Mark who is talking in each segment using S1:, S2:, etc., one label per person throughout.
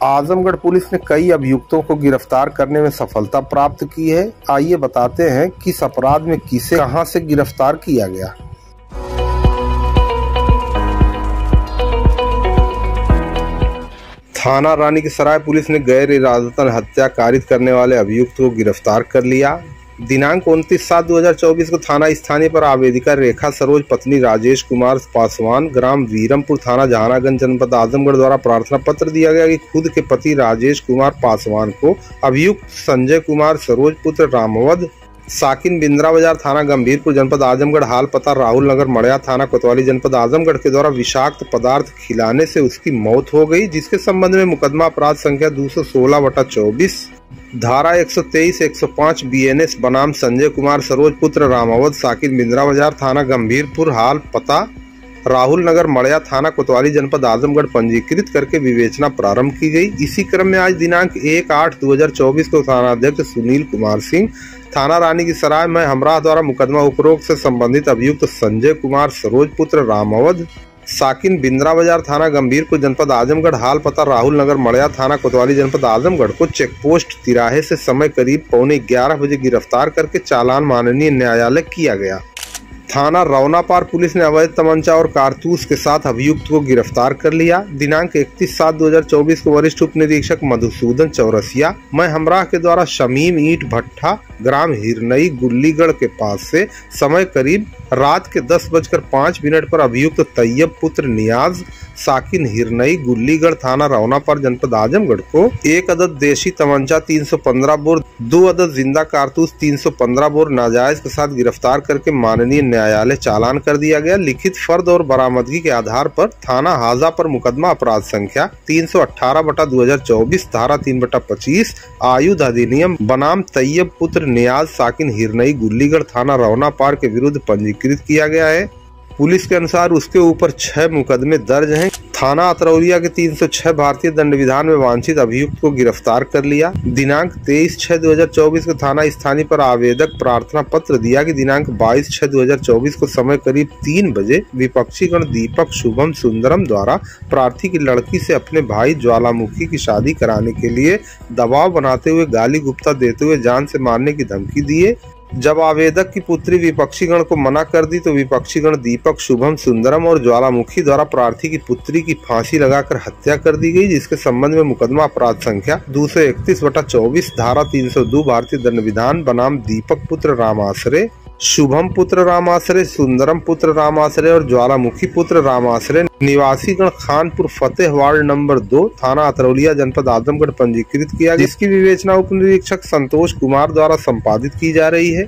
S1: Azamgarh police ने कई अभियुक्तों को गिरफ्तार करने में सफलता प्राप्त की है। आइए बताते हैं कि इस अपराध में किसे कहां से गिरफ्तार किया गया। थाना रानी की सराय पुलिस ने गैर इरादतन हत्या कारित करने वाले अभियुक्त को गिरफ्तार कर लिया। दिनांक 29/7/2024 को थाना स्थानीय पर आवेदिका रेखा सरोज पत्नी राजेश कुमार पासवान ग्राम वीरमपुर थाना जहानागंज जनपद आजमगढ़ द्वारा प्रार्थना पत्र दिया गया कि खुद के पति राजेश कुमार पासवान को अभियुक्त संजय कुमार सरोज पुत्र रामवद साकिन बिंद्रा बाजार थाना गंभीरपुर जनपद आजमगढ़ हाल पता राहुल नगर मड़िया थाना कोतवाली जनपद आजमगढ़ के द्वारा विषाक्त पदार्थ खिलाने से उसकी मौत हो गई, जिसके संबंध में मुकदमा अपराध संख्या 216/24 धारा 123-105 BNS बनाम संजय कुमार सरोज पुत्र रामावत साकिन बिंद्रा बाजार थाना गंभीरपुर हाल पता राहुल नगर मड़िया थाना कोतवाली जनपद आजमगढ़ पंजीकृत करके विवेचना प्रारंभ की गई। इसी क्रम में आज दिनांक 1/8/2024 को थानाध्यक्ष सुनील कुमार सिंह थाना रानी की सराय में हमराह द्वारा मुकदमा उपरोक्त से संबंधित अभियुक्त संजय कुमार सरोज पुत्र रामावत साकिन बिंद्रा बाजार थाना गंभीरपुर जनपद आजमगढ़ हाल पता राहुल नगर मड़िया थाना कोतवाली जनपद आजमगढ़ को चेकपोस्ट तिराहे से समय करीब 11:15 बजे गिरफ्तार करके चालान माननीय न्यायालय किया गया। थाना रौनापार पुलिस ने अवैध तमंचा और कारतूस के साथ अभियुक्त को गिरफ्तार कर लिया। दिनांक 31/7/2024 को वरिष्ठ उप निरीक्षक मधुसूदन चौरसिया मैं हमराह के द्वारा शमीम ईंट भट्ठा ग्राम हिरनई गुल्लीगढ़ के पास से समय करीब रात के 10:05 पर अभियुक्त तैयब पुत्र नियाज साकिन हिरनई गुल्लीगढ़ थाना रौनापार जनपद आजमगढ़ को 1 अदद देशी तमंचा 315 बोर 2 अदद जिंदा कारतूस 315 बोर नाजायज के साथ गिरफ्तार करके माननीय न्यायालय चालान कर दिया गया। लिखित फर्द और बरामदगी के आधार पर थाना हाजा पर मुकदमा अपराध संख्या 318/2024 धारा 3/25 आयुध अधिनियम बनाम तैयब पुत्र नियाज साकिन हिरनई गुल्लीगढ़ थाना रौनापार के विरुद्ध पंजीकृत किया गया है। पुलिस के अनुसार उसके ऊपर 6 मुकदमे दर्ज हैं। थाना अतरौलिया के 306 भारतीय दंड विधान में वांछित अभियुक्त को गिरफ्तार कर लिया। दिनांक 23/6/2024 को थाना स्थानीय पर आवेदक प्रार्थना पत्र दिया कि दिनांक 22/6/2024 को समय करीब 3 बजे विपक्षी गण दीपक शुभम सुंदरम द्वारा प्रार्थी की लड़की से अपने भाई ज्वालामुखी की शादी कराने के लिए दबाव बनाते हुए गाली गुप्ता देते हुए जान से मारने की धमकी दिए। जब आवेदक की पुत्री विपक्षी गण को मना कर दी तो विपक्षी गण दीपक शुभम सुंदरम और ज्वालामुखी द्वारा प्रार्थी की पुत्री की फांसी लगाकर हत्या कर दी गई, जिसके संबंध में मुकदमा अपराध संख्या 231/24 धारा 302 भारतीय दंड विधान बनाम दीपक पुत्र रामाश्रय शुभम पुत्र रामाश्रय सुंदरम पुत्र रामाश्रय और ज्वालामुखी पुत्र रामाश्रय निवासी गण खानपुर फतेह वार्ड नंबर 2 थाना अतरौलिया जनपद आजमगढ़ पंजीकृत किया, जिसकी विवेचना उप निरीक्षक संतोष कुमार द्वारा संपादित की जा रही है।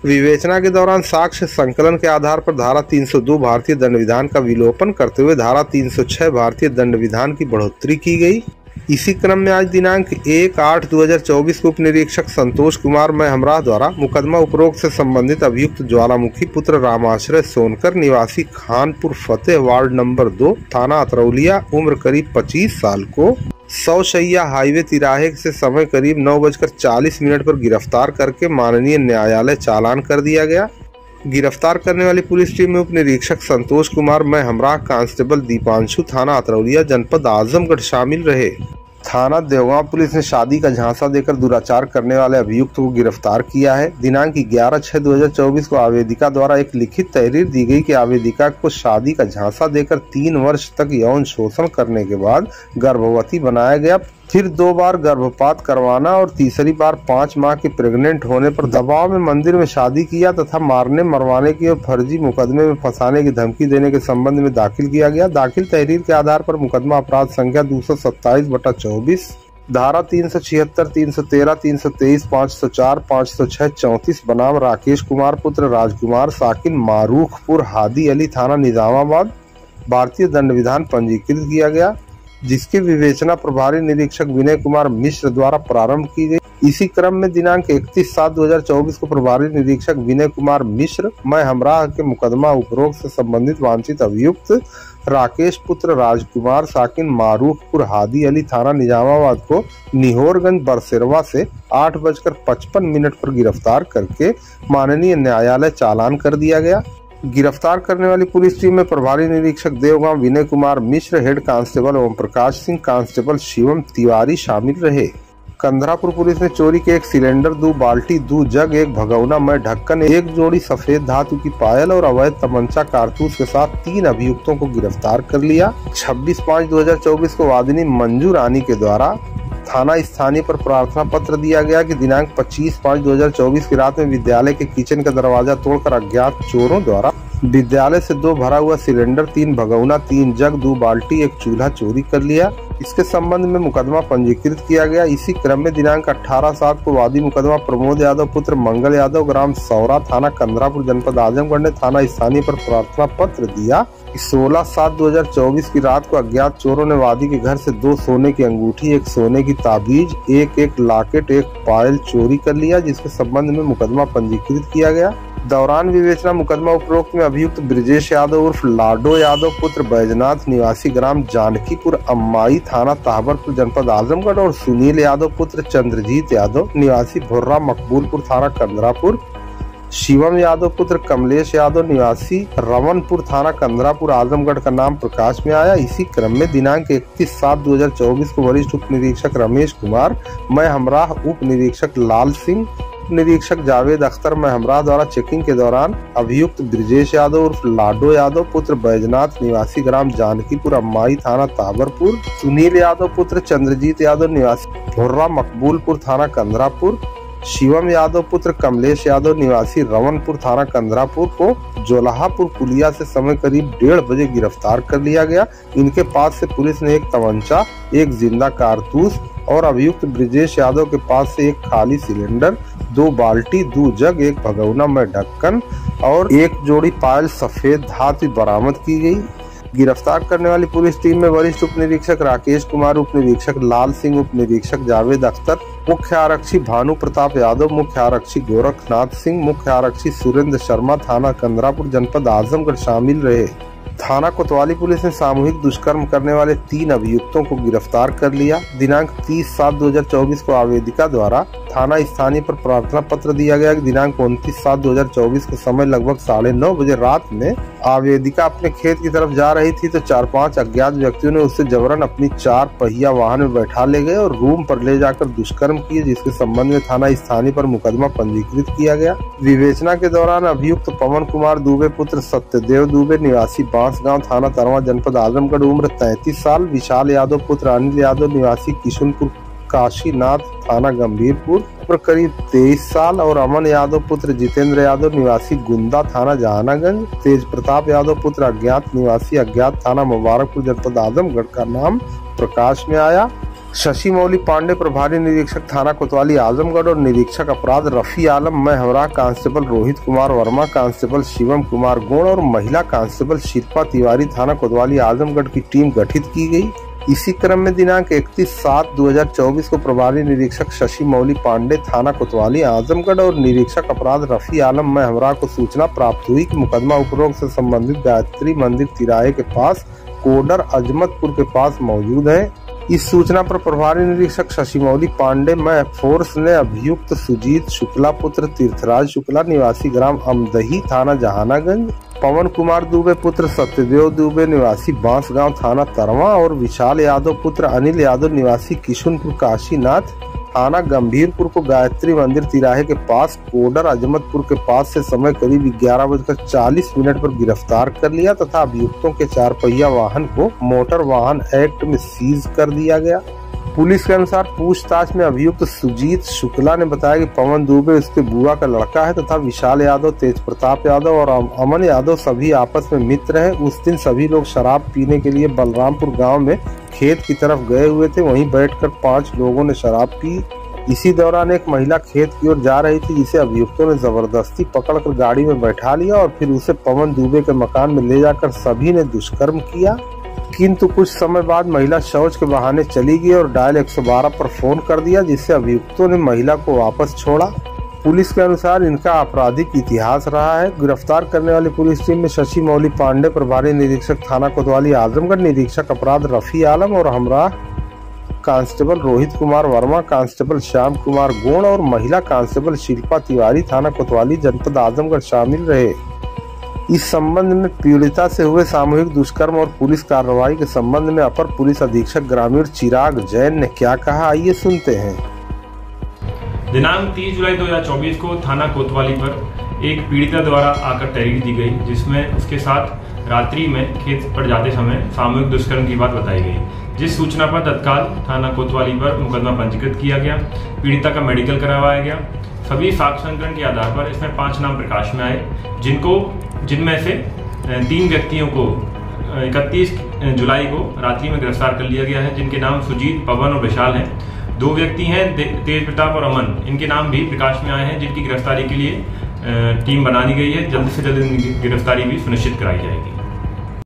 S1: विवेचना के दौरान साक्ष्य संकलन के आधार पर धारा 302 भारतीय दंड विधान का विलोपन करते हुए धारा 306 भारतीय दंड विधान की बढ़ोतरी की गई। इसी क्रम में आज दिनांक 1/8/2024 को उप निरीक्षक संतोष कुमार मैं हमराह द्वारा मुकदमा उपरोक्त से संबंधित अभियुक्त ज्वालामुखी पुत्र रामाश्रय सोनकर निवासी खानपुर फतेह वार्ड नंबर 2 थाना अतरौलिया उम्र करीब 25 साल को 100 शैया हाईवे तिराहे से समय करीब 9:40 पर गिरफ्तार करके माननीय न्यायालय चालान कर दिया गया। गिरफ्तार करने वाली पुलिस टीम में उप निरीक्षक संतोष कुमार मैं हमराह कांस्टेबल दीपांशु थाना अतरौलिया जनपद आजमगढ़ शामिल रहे। थाना देवगांव पुलिस ने शादी का झांसा देकर दुराचार करने वाले अभियुक्त को गिरफ्तार किया है। दिनांक 11/6/2024 को आवेदिका द्वारा एक लिखित तहरीर दी गई कि आवेदिका को शादी का झांसा देकर 3 वर्ष तक यौन शोषण करने के बाद गर्भवती बनाया गया, फिर 2 बार गर्भपात करवाना और तीसरी बार 5 माह के प्रेग्नेंट होने पर दबाव में मंदिर में शादी किया तथा मारने मरवाने की और फर्जी मुकदमे में फंसाने की धमकी देने के संबंध में दाखिल किया गया। दाखिल तहरीर के आधार पर मुकदमा अपराध संख्या 227/24 धारा 376, 313, 323, 504, 506, 34 बनाम राकेश कुमार पुत्र राजकुमार साकिन मारूखपुर हादी अली थाना निजामाबाद भारतीय दंड विधान पंजीकृत किया गया, जिसकी विवेचना प्रभारी निरीक्षक विनय कुमार मिश्र द्वारा प्रारंभ की गई। इसी क्रम में दिनांक 31/7/2024 को प्रभारी निरीक्षक विनय कुमार मिश्र मैं हमराह के मुकदमा उपरोक्त से संबंधित वांछित अभियुक्त राकेश पुत्र राजकुमार साकिन मारूखपुर हादी अली थाना निजामाबाद को निहोरगंज बरसेरवा से 8:55 पर गिरफ्तार करके माननीय न्यायालय चालान कर दिया गया। गिरफ्तार करने वाली पुलिस टीम में प्रभारी निरीक्षक Devgaon Vinay Kumar Mishra, head constable Om Prakash Singh, constable Shivam Tiwari शामिल रहे। कंधरापुर पुलिस ने चोरी के 1 सिलेंडर, 2 बाल्टी, 2 जग, 1 भगोना में ढक्कन, 1 जोड़ी सफेद धातु की पायल और अवैध तमंचा कारतूस के साथ 3 अभियुक्तों को गिरफ्तार कर लिया। 26/5/2024 को वादिनी मंजू रानी के द्वारा थाना स्थानीय पर प्रार्थना पत्र दिया गया कि दिनांक 25/5/2024 की रात में विद्यालय के किचन का दरवाजा तोड़कर अज्ञात चोरों द्वारा विद्यालय से 2 भरा हुआ सिलेंडर, 3 भगोना, 3 जग, 2 बाल्टी, 1 चूल्हा चोरी कर लिया। इसके संबंध में मुकदमा पंजीकृत किया गया। इसी क्रम में दिनांक 18/7 को वादी मुकदमा प्रमोद यादव पुत्र मंगल यादव, ग्राम सौरा, थाना कंधरापुर, जनपद आजमगढ़ ने थाना स्थानीय पर प्रार्थना पत्र दिया। 16/7/2024 की रात को अज्ञात चोरों ने वादी के घर से 2 सोने की अंगूठी, 1 सोने की ताबीज, 1 लॉकेट, 1 पायल चोरी कर लिया, जिसके संबंध में मुकदमा पंजीकृत किया गया। दौरान विवेचना मुकदमा उपरोक्त में अभियुक्त ब्रिजेश यादव उर्फ लाडो यादव पुत्र बैजनाथ निवासी ग्राम जानकीपुर अम्माई, थाना ताहबरपुर, जनपद आजमगढ़ और सुनील यादव पुत्र चंद्रजीत यादव निवासी भुर्रा मकबूलपुर, थाना कंधरापुर, शिवम यादव पुत्र कमलेश यादव निवासी रमनपुर, थाना कंधरापुर, आजमगढ़ का नाम प्रकाश में आया। इसी क्रम में दिनांक 31/7/2024 को वरिष्ठ उप निरीक्षक रमेश कुमार, मैं हमराह, उप निरीक्षक लाल सिंह, निरीक्षक जावेद अख्तर मैं हमराह द्वारा चेकिंग के दौरान अभियुक्त ब्रिजेश यादव उर्फ लाडो यादव पुत्र बैजनाथ निवासी ग्राम जानकीपुर अम्माई, थाना ताबरपुर, सुनील यादव पुत्र चंद्रजीत यादव निवासी भुर्रा मकबूलपुर, थाना कंधरापुर, शिवम यादव पुत्र कमलेश यादव निवासी रमनपुर, थाना कंधरापुर को जोलाहापुर पुलिया से समय करीब 1:30 बजे गिरफ्तार कर लिया गया। इनके पास से पुलिस ने 1 तमंचा, 1 जिंदा कारतूस और अभियुक्त ब्रिजेश यादव के पास से 1 खाली सिलेंडर, 2 बाल्टी, 2 जग, 1 भगोना में ढक्कन और 1 जोड़ी पायल सफेद धातु बरामद की गई। गिरफ्तार करने वाली पुलिस टीम में वरिष्ठ उप निरीक्षक राकेश कुमार, उप निरीक्षक लाल सिंह, उप निरीक्षक जावेद अख्तर, मुख्य आरक्षी भानु प्रताप यादव, मुख्य आरक्षी गोरखनाथ सिंह, मुख्य आरक्षी सुरेंद्र शर्मा, थाना कंधरापुर, जनपद आजमगढ़ शामिल रहे। थाना कोतवाली पुलिस ने सामूहिक दुष्कर्म करने वाले 3 अभियुक्तों को गिरफ्तार कर लिया। दिनांक 30/7/2024 को आवेदिका द्वारा थाना स्थानीय पर प्रार्थना पत्र दिया गया कि दिनांक 29/7/2024 के समय लगभग 9:30 बजे रात में आवेदिका अपने खेत की तरफ जा रही थी तो 4-5 अज्ञात व्यक्तियों ने उससे जबरन अपनी 4 पहिया वाहन में बैठा ले गए और रूम पर ले जाकर दुष्कर्म किए, जिसके संबंध में थाना स्थानीय पर मुकदमा पंजीकृत किया गया। विवेचना के दौरान अभियुक्त पवन कुमार दुबे पुत्र सत्यदेव दुबे निवासी बांसगांव, थाना तरवा, जनपद आजमगढ़, उम्र 33 साल, विशाल यादव पुत्र अनिल यादव निवासी किशुनपुर काशीनाथ, थाना गंभीरपुर, उम्र करीब 23 साल और अमन यादव पुत्र जितेंद्र यादव निवासी गुंदा, थाना जहानागंज, तेज प्रताप यादव पुत्र अज्ञात निवासी अज्ञात, थाना मुबारकपुर, जनपद आजमगढ़ का नाम प्रकाश में आया। शशि मौली पांडे प्रभारी निरीक्षक थाना कोतवाली आजमगढ़ और निरीक्षक अपराध रफी आलम मैं हमरा, constable Rohit Kumar Verma, constable Shivam Kumar gonna और महिला कांस्टेबल शिल्पा तिवारी, थाना कोतवाली आजमगढ़ की टीम गठित की गई। इसी क्रम में दिनांक 31/7/2024 को प्रभारी निरीक्षक शशि मौली पांडे, थाना कोतवाली आजमगढ़ और निरीक्षक अपराध रफी आलम मैं हमरा को सूचना प्राप्त हुई कि मुकदमा उपरोक्त से संबंधित गायत्री मंदिर तिराहे के पास कोडर अजमतपुर के पास मौजूद है। इस सूचना पर प्रभारी निरीक्षक शशि मौली पांडे मैं फोर्स ने अभियुक्त सुजीत शुक्ला पुत्र तीर्थराज शुक्ला निवासी ग्राम अमदही, थाना जहानागंज, पवन कुमार दुबे पुत्र सत्यदेव दुबे निवासी बांसगांव, थाना तरवा और विशाल यादव पुत्र अनिल यादव निवासी किशुनपुर काशीनाथ, थाना गंभीरपुर को गायत्री मंदिर तिराहे के पास कोडर अजमतपुर के पास से समय करीब 11:40 पर गिरफ्तार कर लिया तथा अभियुक्तों के 4 पहिया वाहन को मोटर वाहन एक्ट में सीज कर दिया गया। पुलिस के अनुसार पूछताछ में अभियुक्त सुजीत शुक्ला ने बताया कि पवन दुबे उसके बुआ का लड़का है तथा विशाल यादव, तेज प्रताप यादव और अमन यादव सभी आपस में मित्र हैं। उस दिन सभी लोग शराब पीने के लिए बलरामपुर गांव में खेत की तरफ गए हुए थे। वहीं बैठकर 5 लोगों ने शराब पी। इसी दौरान एक महिला खेत की ओर जा रही थी जिसे अभियुक्तों ने जबरदस्ती पकड़कर गाड़ी में बैठा लिया और फिर उसे पवन दुबे के मकान में ले जाकर सभी ने दुष्कर्म किया। किंतु कुछ समय बाद महिला शौच के बहाने चली गई और डायल 112 पर फोन कर दिया, जिससे अभियुक्तों ने महिला को वापस छोड़ा। पुलिस के अनुसार इनका आपराधिक इतिहास रहा है। गिरफ्तार करने वाली पुलिस टीम में शशि मौली पांडे प्रभारी निरीक्षक थाना कोतवाली आजमगढ़, निरीक्षक अपराध रफी आलम और हमरा constable Rohit Kumar Verma, constable Shyam Kumar gonna और महिला कांस्टेबल शिल्पा तिवारी, थाना कोतवाली, जनपद आजमगढ़ शामिल रहे। इस संबंध में पीड़िता से हुए सामूहिक दुष्कर्म और पुलिस कार्रवाई के संबंध में अपर पुलिस अधीक्षक ग्रामीण चिराग जैन ने क्या कहा, आइए सुनते हैं।
S2: दिनांक 30 जुलाई 2024 को थाना कोतवाली पर एक पीड़िता द्वारा आकर तहरीर दी गई, जिसमें उसके साथ रात्रि में खेत पर जाते समय सामूहिक दुष्कर्म की बात बताई गई। जिस सूचना पर तत्काल थाना कोतवाली पर मुकदमा पंजीकृत किया गया, पीड़िता का मेडिकल करवाया गया। सभी साक्ष्यांकन के आधार पर इसमें 5 नाम प्रकाश में आए, जिनमें से 3 व्यक्तियों को 31 जुलाई को रात्रि में गिरफ्तार कर लिया गया है, जिनके नाम सुजीत, पवन और विशाल हैं। 2 व्यक्ति हैं तेज प्रताप और अमन, इनके नाम भी प्रकाश में आए हैं, जिनकी गिरफ्तारी के लिए टीम बना दी गई है। जल्द से जल्द इनकी गिरफ्तारी भी सुनिश्चित कराई जाएगी।